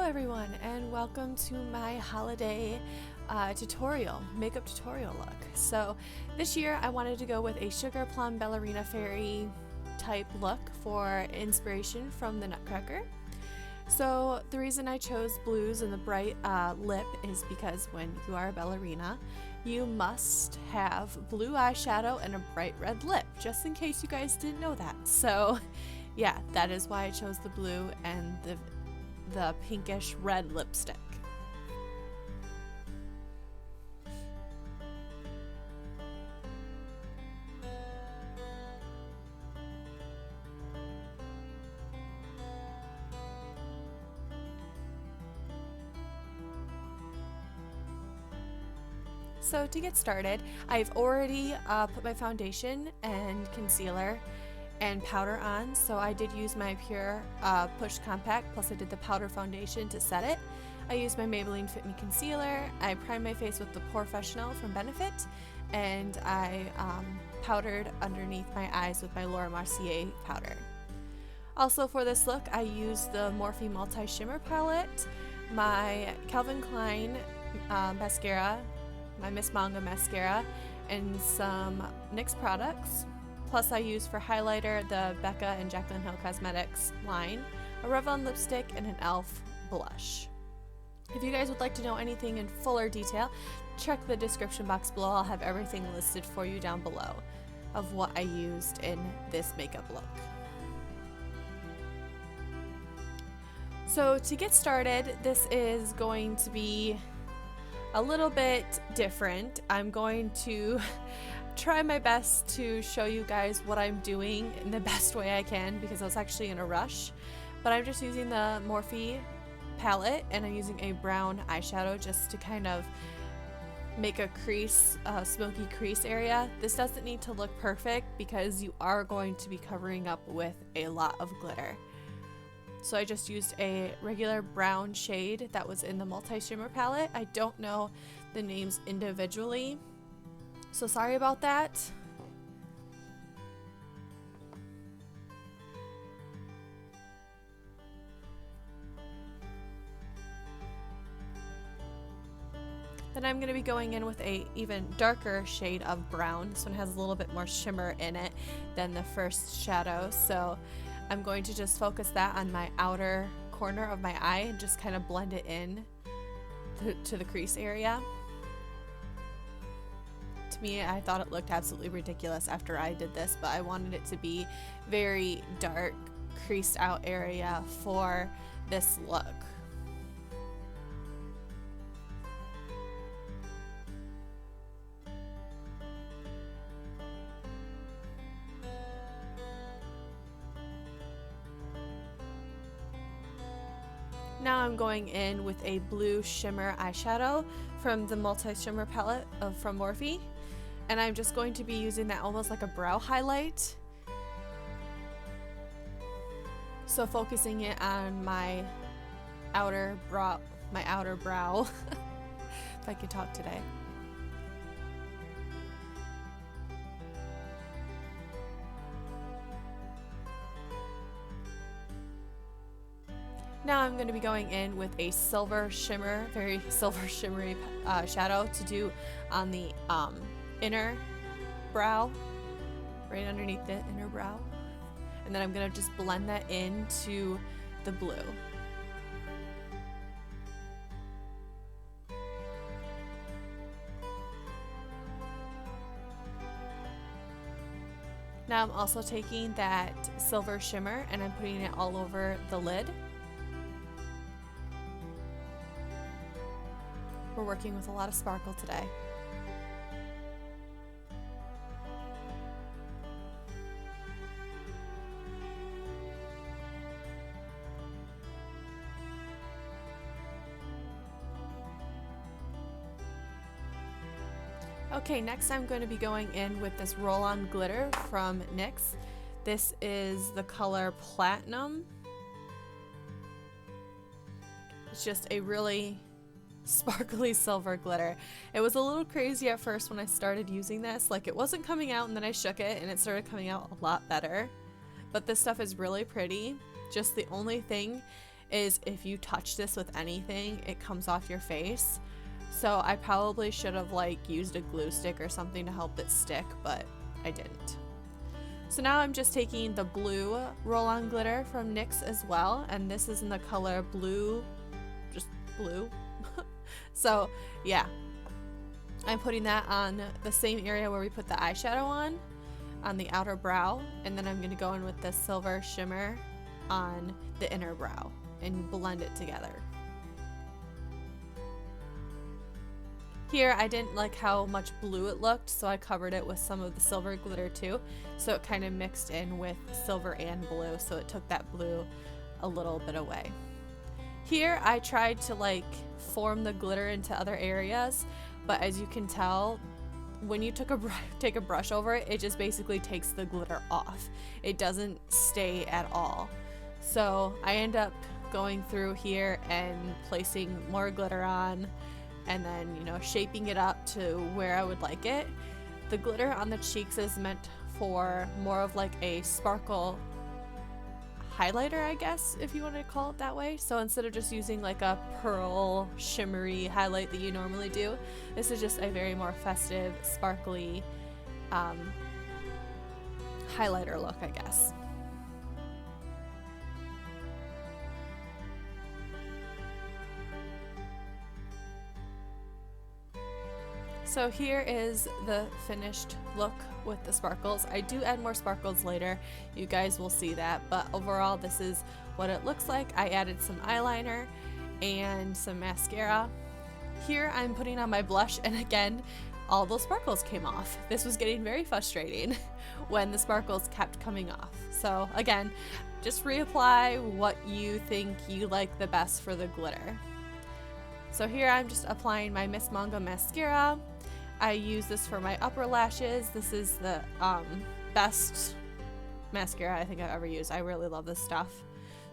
everyone, and welcome to my holiday makeup tutorial look. So this year I wanted to go with a Sugarplum Ballerina Fairy type look for inspiration from the Nutcracker. So the reason I chose blues and the bright lip is because when you are a ballerina, you must have blue eyeshadow and a bright red lip, just in case you guys didn't know that. So yeah, that is why I chose the blue and the pinkish red lipstick. So to get started, I've already put my foundation and concealer and powder on, so I did use my Pure Push Compact, plus I did the powder foundation to set it. I used my Maybelline Fit Me Concealer, I primed my face with the Pore Fessional from Benefit, and I powdered underneath my eyes with my Mercier powder. Also for this look, I used the Morphe Multi Shimmer palette, my Calvin Klein mascara, my Miss Manga mascara, and some NYX products. Plus I used for highlighter the Becca and Jaclyn Cosmetics line, a Revlon lipstick, and an e.l.f. blush. If you guys would like to know anything in fuller detail, check the description box below. I'll have everything listed for you down below of what I used in this makeup look. So to get started, this is going to be a little bit different. I'm going to try my best to show you guys what I'm doing in the best way I can, because I was actually in a rush. But I'm just using the Morphe palette, and I'm using a brown eyeshadow just to kind of make a crease, smoky crease area. This doesn't need to look perfect because you are going to be covering up with a lot of glitter. So I just used a regular brown shade that was in the Multi Shimmer palette. I don't know the names individually, so sorry about that. Then I'm going to be going in with a even darker shade of brown. This one has a little bit more shimmer in it than the first shadow, so I'm going to just focus that on my outer corner of my eye and just kind of blend it in to the crease area. To me, I thought it looked absolutely ridiculous after I did this, but I wanted it to be very dark, creased out area for this look. Now I'm going in with a blue shimmer eyeshadow from the Multi Shimmer palette from Morphe, and I'm just going to be using that almost like a brow highlight. So focusing it on my outer brow, if I could talk today. Now I'm going to be going in with a silver shimmer, very silver shimmery shadow to do on the inner brow, right underneath the inner brow. And then I'm going to just blend that into the blue. Now I'm also taking that silver shimmer and I'm putting it all over the lid. We're working with a lot of sparkle today. Okay, next I'm going to be going in with this roll-on glitter from NYX. This is the color Platinum. It's just a really sparkly silver glitter. It was a little crazy at first when I started using this. Like, it wasn't coming out, and then I shook it and it started coming out a lot better. But this stuff is really pretty. Just the only thing is if you touch this with anything, it comes off your face. So I probably should have like used a glue stick or something to help it stick, but I didn't. So now I'm just taking the blue roll-on glitter from NYX as well, and this is in the color blue, just blue. So yeah, I'm putting that on the same area where we put the eyeshadow on the outer brow, and then I'm going to go in with the silver shimmer on the inner brow and blend it together. Here I didn't like how much blue it looked, so I covered it with some of the silver glitter too, so it kind of mixed in with silver and blue, so it took that blue a little bit away. Here I tried to like form the glitter into other areas, but as you can tell, when you take a brush over it, it just basically takes the glitter off. It doesn't stay at all. So I end up going through here and placing more glitter on, and then, you know, shaping it up to where I would like it. The glitter on the cheeks is meant for more of like a sparkle highlighter, I guess, if you want to call it that way. So instead of just using like a pearl shimmery highlight that you normally do, this is just a very more festive, sparkly highlighter look, I guess. So here is the finished look with the sparkles. I do add more sparkles later, you guys will see that, but overall this is what it looks like. I added some eyeliner and some mascara. Here I'm putting on my blush, and again, all those sparkles came off. This was getting very frustrating when the sparkles kept coming off. So again, just reapply what you think you like the best for the glitter. So here I'm just applying my Miss Manga mascara. I use this for my upper lashes. This is the best mascara I think I've ever used. I really love this stuff.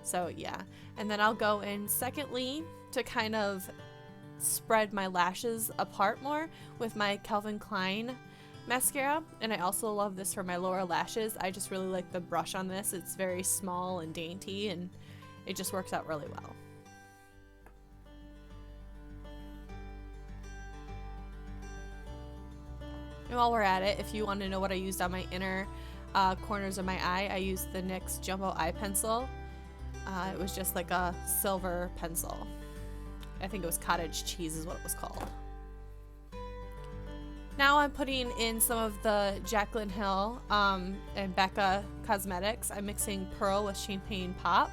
So yeah, and then I'll go in secondly to kind of spread my lashes apart more with my Calvin Klein mascara, and I also love this for my lower lashes. I just really like the brush on this. It's very small and dainty, and it just works out really well. And while we're at it, if you want to know what I used on my inner corners of my eye, I used the NYX Jumbo Eye Pencil. It was just like a silver pencil. I think it was cottage cheese is what it was called. Now I'm putting in some of the Jaclyn Hill and Becca cosmetics. I'm mixing Pearl with Champagne Pop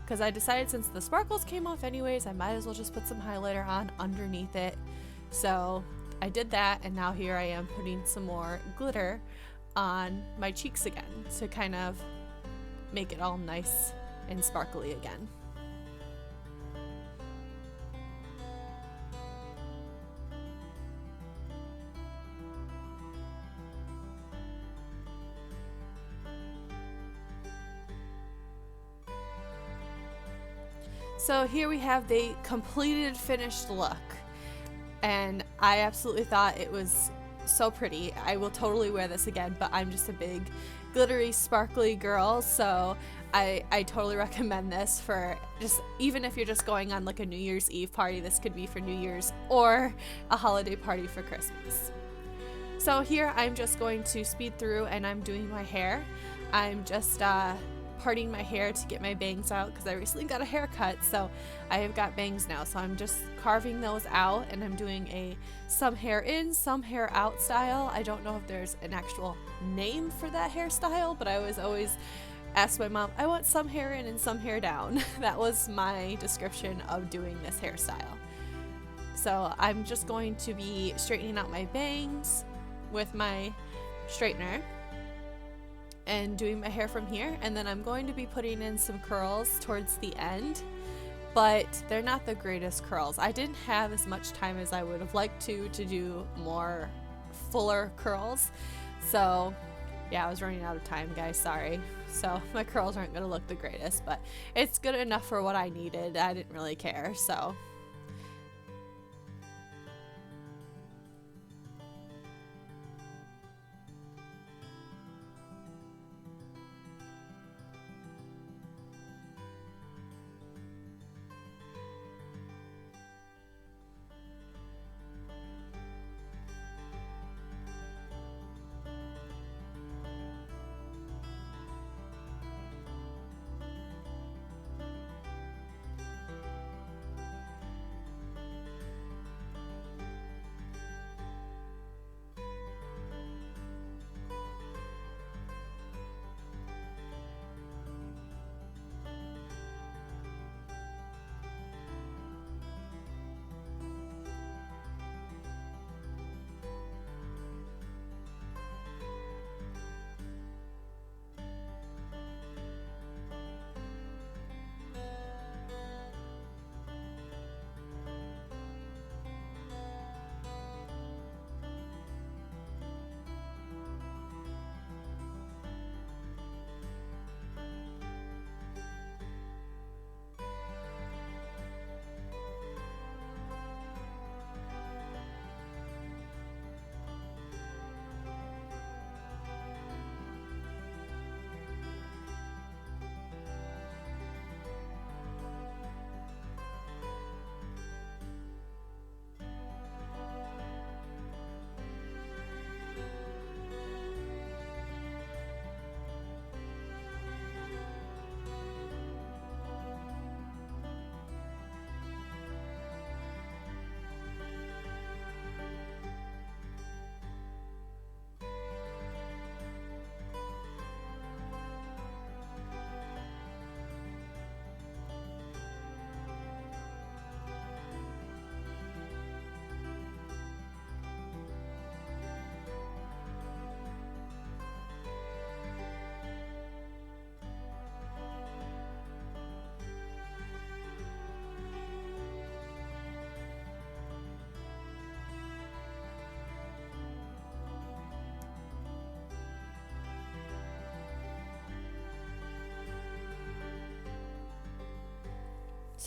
because I decided since the sparkles came off anyways, I might as well just put some highlighter on underneath it. So I did that, and now here I am putting some more glitter on my cheeks again to kind of make it all nice and sparkly again. So here we have the completed finished look, and I absolutely thought it was so pretty. I will totally wear this again, but I'm just a big glittery sparkly girl, so I totally recommend this for just, even if you're just going on like a New Year's Eve party, this could be for New Year's or a holiday party for Christmas. So here I'm just going to speed through and I'm doing my hair. I'm just parting my hair to get my bangs out because I recently got a haircut, so I have got bangs now. So I'm just carving those out, and I'm doing a some hair in, some hair out style. I don't know if there's an actual name for that hairstyle, but I was always asked my mom, I want some hair in and some hair down. That was my description of doing this hairstyle. So I'm just going to be straightening out my bangs with my straightener and doing my hair from here, and then I'm going to be putting in some curls towards the end, but they're not the greatest curls. I didn't have as much time as I would have liked to do more fuller curls, so yeah, I was running out of time, guys, sorry. So my curls aren't gonna look the greatest, but it's good enough for what I needed. I didn't really care, so.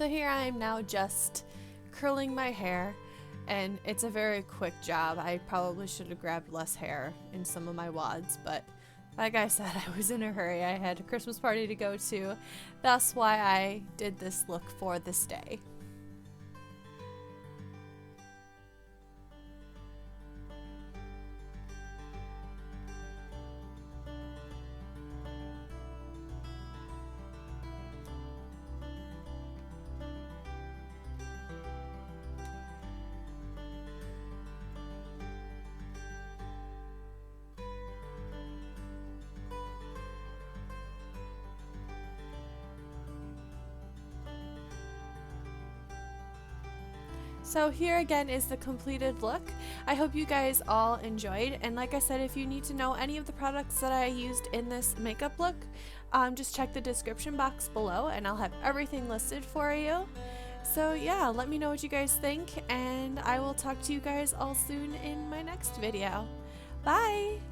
So here I am now just curling my hair, and it's a very quick job. I probably should have grabbed less hair in some of my wads, but like I said, I was in a hurry. I had a Christmas party to go to. That's why I did this look for this day. So here again is the completed look. I hope you guys all enjoyed, and like I said, if you need to know any of the products that I used in this makeup look, just check the description box below and I'll have everything listed for you. So yeah, let me know what you guys think, and I will talk to you guys all soon in my next video. Bye!